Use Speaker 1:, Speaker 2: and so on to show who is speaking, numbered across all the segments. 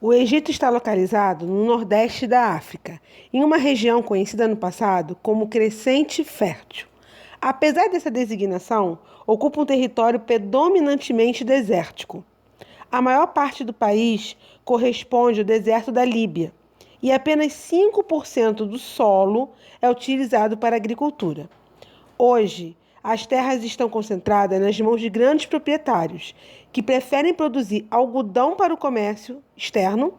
Speaker 1: O Egito está localizado no nordeste da África, em uma região conhecida no passado como Crescente Fértil. Apesar dessa designação, ocupa um território predominantemente desértico. A maior parte do país corresponde ao deserto da Líbia, e apenas 5% do solo é utilizado para a agricultura. Hoje, as terras estão concentradas nas mãos de grandes proprietários, que preferem produzir algodão para o comércio externo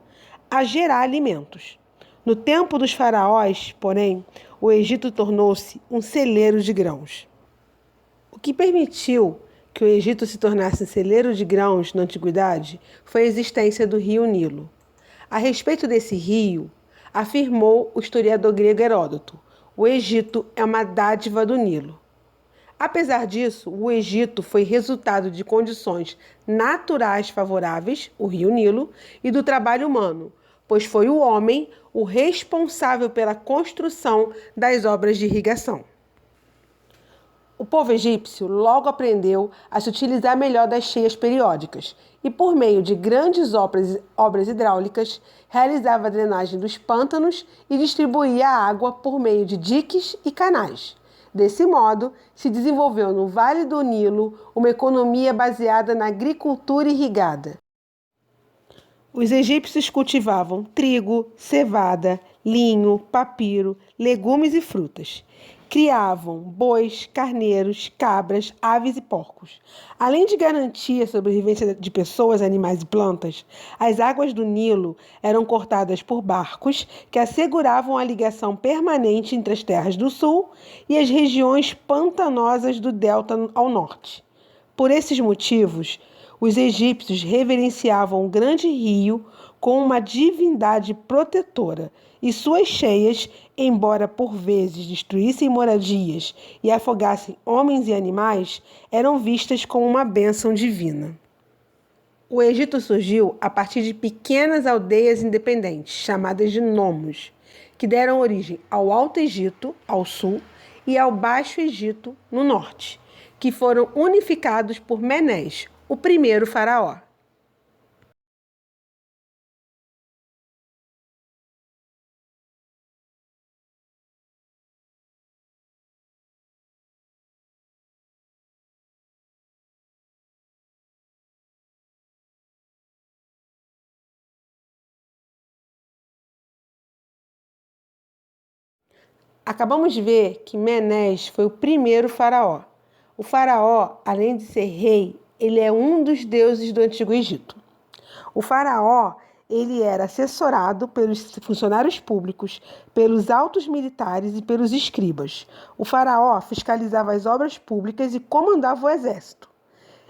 Speaker 1: a gerar alimentos. No tempo dos faraós, porém, o Egito tornou-se um celeiro de grãos. O que permitiu que o Egito se tornasse um celeiro de grãos na antiguidade foi a existência do rio Nilo. A respeito desse rio, afirmou o historiador grego Heródoto: o Egito é uma dádiva do Nilo. Apesar disso, o Egito foi resultado de condições naturais favoráveis, o rio Nilo, e do trabalho humano, pois foi o homem o responsável pela construção das obras de irrigação. O povo egípcio logo aprendeu a se utilizar melhor das cheias periódicas e, por meio de grandes obras hidráulicas, realizava a drenagem dos pântanos e distribuía a água por meio de diques e canais. Desse modo, se desenvolveu no Vale do Nilo uma economia baseada na agricultura irrigada. Os egípcios cultivavam trigo, cevada, linho, papiro, legumes e frutas. Criavam bois, carneiros, cabras, aves e porcos. Além de garantir a sobrevivência de pessoas, animais e plantas, as águas do Nilo eram cortadas por barcos que asseguravam a ligação permanente entre as terras do sul e as regiões pantanosas do delta ao norte. Por esses motivos, os egípcios reverenciavam o grande rio como uma divindade protetora, e suas cheias, embora por vezes destruíssem moradias e afogassem homens e animais, eram vistas como uma bênção divina. O Egito surgiu a partir de pequenas aldeias independentes, chamadas de nomos, que deram origem ao Alto Egito, ao sul, e ao Baixo Egito, no norte, que foram unificados por Menés, o primeiro faraó. Acabamos de ver que Menés foi o primeiro faraó. O faraó, além de ser rei, ele é um dos deuses do Antigo Egito. O faraó, ele era assessorado pelos funcionários públicos, pelos altos militares e pelos escribas. O faraó fiscalizava as obras públicas e comandava o exército.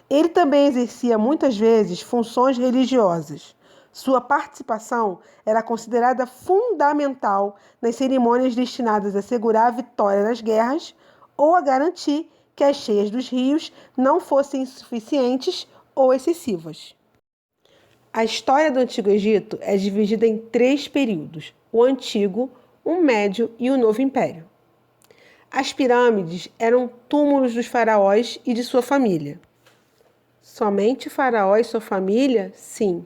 Speaker 1: Ele também exercia muitas vezes funções religiosas. Sua participação era considerada fundamental nas cerimônias destinadas a assegurar a vitória nas guerras ou a garantir que as cheias dos rios não fossem insuficientes ou excessivas. A história do Antigo Egito é dividida em 3 períodos: o Antigo, o Médio e o Novo Império. As pirâmides eram túmulos dos faraós e de sua família. Somente o faraó e sua família? Sim.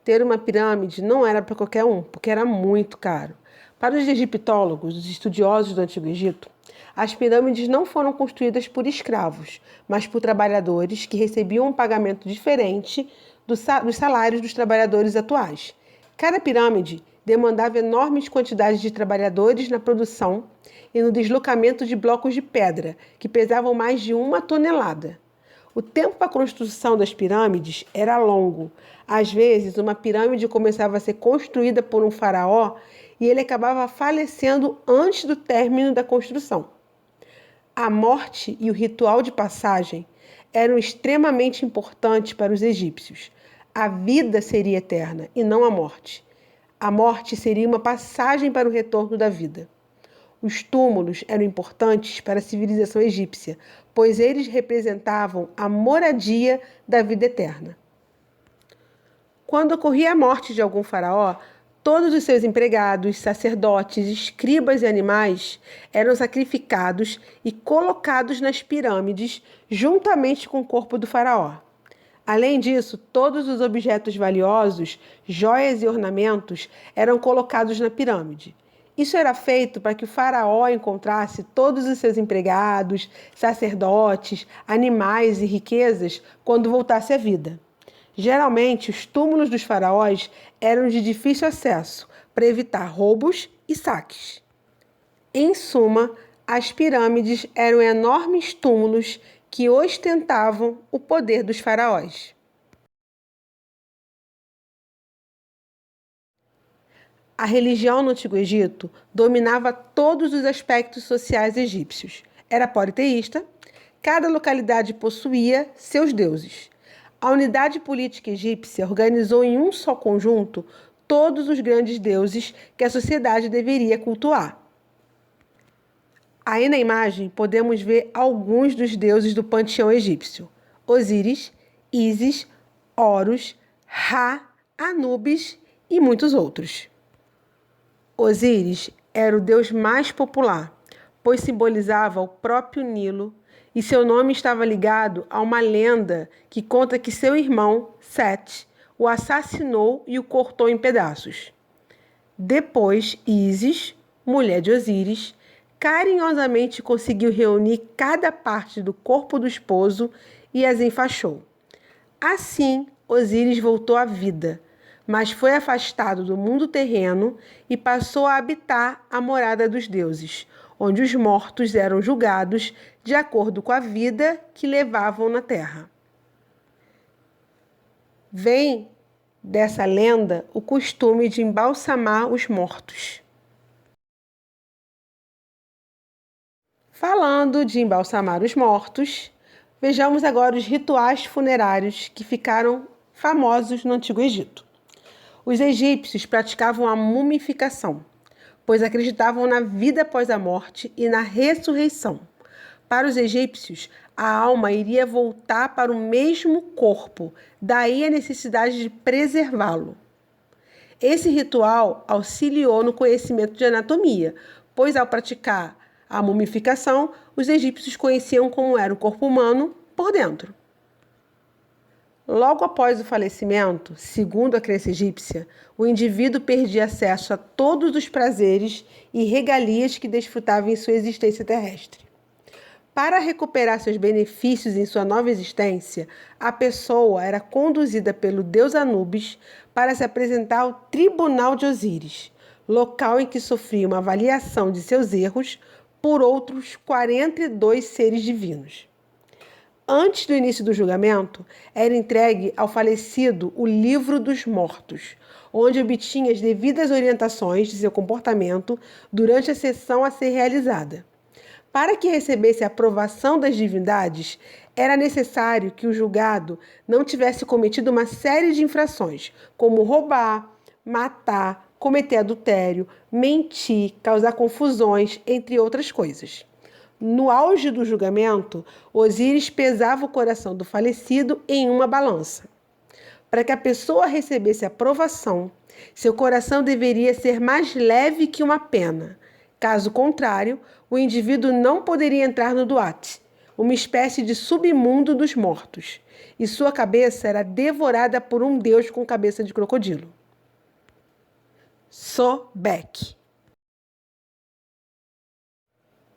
Speaker 1: Ter uma pirâmide não era para qualquer um, porque era muito caro. Para os egiptólogos, os estudiosos do Antigo Egito, as pirâmides não foram construídas por escravos, mas por trabalhadores que recebiam um pagamento diferente dos salários dos trabalhadores atuais. Cada pirâmide demandava enormes quantidades de trabalhadores na produção e no deslocamento de blocos de pedra, que pesavam mais de 1 tonelada. O tempo para a construção das pirâmides era longo. Às vezes, uma pirâmide começava a ser construída por um faraó e ele acabava falecendo antes do término da construção. A morte e o ritual de passagem eram extremamente importantes para os egípcios. A vida seria eterna e não a morte. A morte seria uma passagem para o retorno da vida. Os túmulos eram importantes para a civilização egípcia, pois eles representavam a moradia da vida eterna. Quando ocorria a morte de algum faraó, todos os seus empregados, sacerdotes, escribas e animais eram sacrificados e colocados nas pirâmides juntamente com o corpo do faraó. Além disso, todos os objetos valiosos, joias e ornamentos eram colocados na pirâmide. Isso era feito para que o faraó encontrasse todos os seus empregados, sacerdotes, animais e riquezas quando voltasse à vida. Geralmente, os túmulos dos faraós eram de difícil acesso, para evitar roubos e saques. Em suma, as pirâmides eram enormes túmulos que ostentavam o poder dos faraós. A religião no Antigo Egito dominava todos os aspectos sociais egípcios. Era politeísta, cada localidade possuía seus deuses. A unidade política egípcia organizou em um só conjunto todos os grandes deuses que a sociedade deveria cultuar. Aí na imagem podemos ver alguns dos deuses do panteão egípcio: Osíris, Ísis, Horus, Ra, Anubis e muitos outros. Osíris era o deus mais popular, pois simbolizava o próprio Nilo e seu nome estava ligado a uma lenda que conta que seu irmão, Sete, o assassinou e o cortou em pedaços. Depois, Ísis, mulher de Osíris, carinhosamente conseguiu reunir cada parte do corpo do esposo e as enfaixou. Assim, Osíris voltou à vida, mas foi afastado do mundo terreno e passou a habitar a morada dos deuses, onde os mortos eram julgados de acordo com a vida que levavam na terra. Vem dessa lenda o costume de embalsamar os mortos. Falando de embalsamar os mortos, vejamos agora os rituais funerários que ficaram famosos no Antigo Egito. Os egípcios praticavam a mumificação, pois acreditavam na vida após a morte e na ressurreição. Para os egípcios, a alma iria voltar para o mesmo corpo, daí a necessidade de preservá-lo. Esse ritual auxiliou no conhecimento de anatomia, pois ao praticar a mumificação, os egípcios conheciam como era o corpo humano por dentro. Logo após o falecimento, segundo a crença egípcia, o indivíduo perdia acesso a todos os prazeres e regalias que desfrutava em sua existência terrestre. Para recuperar seus benefícios em sua nova existência, a pessoa era conduzida pelo deus Anubis para se apresentar ao tribunal de Osíris, local em que sofria uma avaliação de seus erros por outros 42 seres divinos. Antes do início do julgamento, era entregue ao falecido o Livro dos Mortos, onde obtinha as devidas orientações de seu comportamento durante a sessão a ser realizada. Para que recebesse a aprovação das divindades, era necessário que o julgado não tivesse cometido uma série de infrações, como roubar, matar, cometer adultério, mentir, causar confusões, entre outras coisas. No auge do julgamento, Osíris pesava o coração do falecido em uma balança. Para que a pessoa recebesse aprovação, seu coração deveria ser mais leve que uma pena. Caso contrário, o indivíduo não poderia entrar no Duat, uma espécie de submundo dos mortos, e sua cabeça era devorada por um deus com cabeça de crocodilo. Sobek.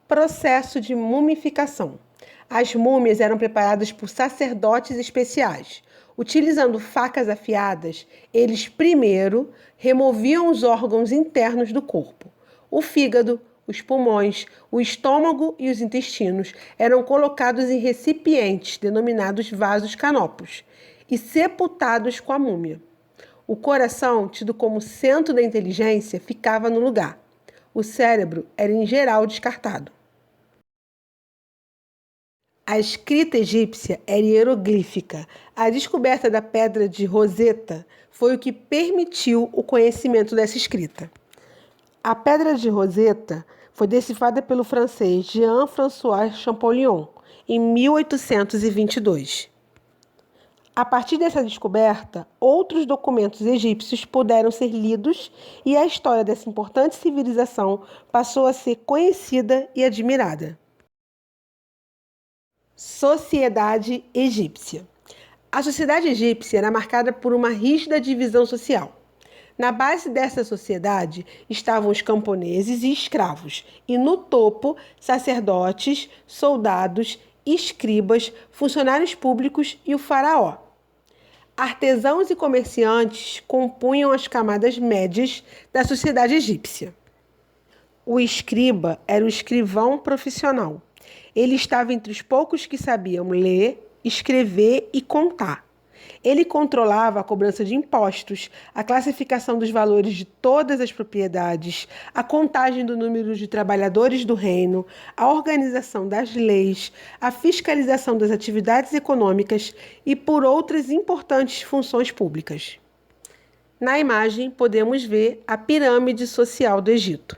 Speaker 1: Processo de mumificação. As múmias eram preparadas por sacerdotes especiais. Utilizando facas afiadas, eles primeiro removiam os órgãos internos do corpo. O fígado, os pulmões, o estômago e os intestinos eram colocados em recipientes denominados vasos canopos e sepultados com a múmia. O coração, tido como centro da inteligência, ficava no lugar. O cérebro era em geral descartado. A escrita egípcia era hieroglífica. A descoberta da pedra de Roseta foi o que permitiu o conhecimento dessa escrita. A pedra de Roseta foi decifrada pelo francês Jean-François Champollion em 1822. A partir dessa descoberta, outros documentos egípcios puderam ser lidos e a história dessa importante civilização passou a ser conhecida e admirada. Sociedade egípcia. A sociedade egípcia era marcada por uma rígida divisão social. Na base dessa sociedade estavam os camponeses e escravos, e no topo, sacerdotes, soldados, escribas, funcionários públicos e o faraó. Artesãos e comerciantes compunham as camadas médias da sociedade egípcia. O escriba era o escrivão profissional. Ele estava entre os poucos que sabiam ler, escrever e contar. Ele controlava a cobrança de impostos, a classificação dos valores de todas as propriedades, a contagem do número de trabalhadores do reino, a organização das leis, a fiscalização das atividades econômicas e por outras importantes funções públicas. Na imagem, podemos ver a pirâmide social do Egito.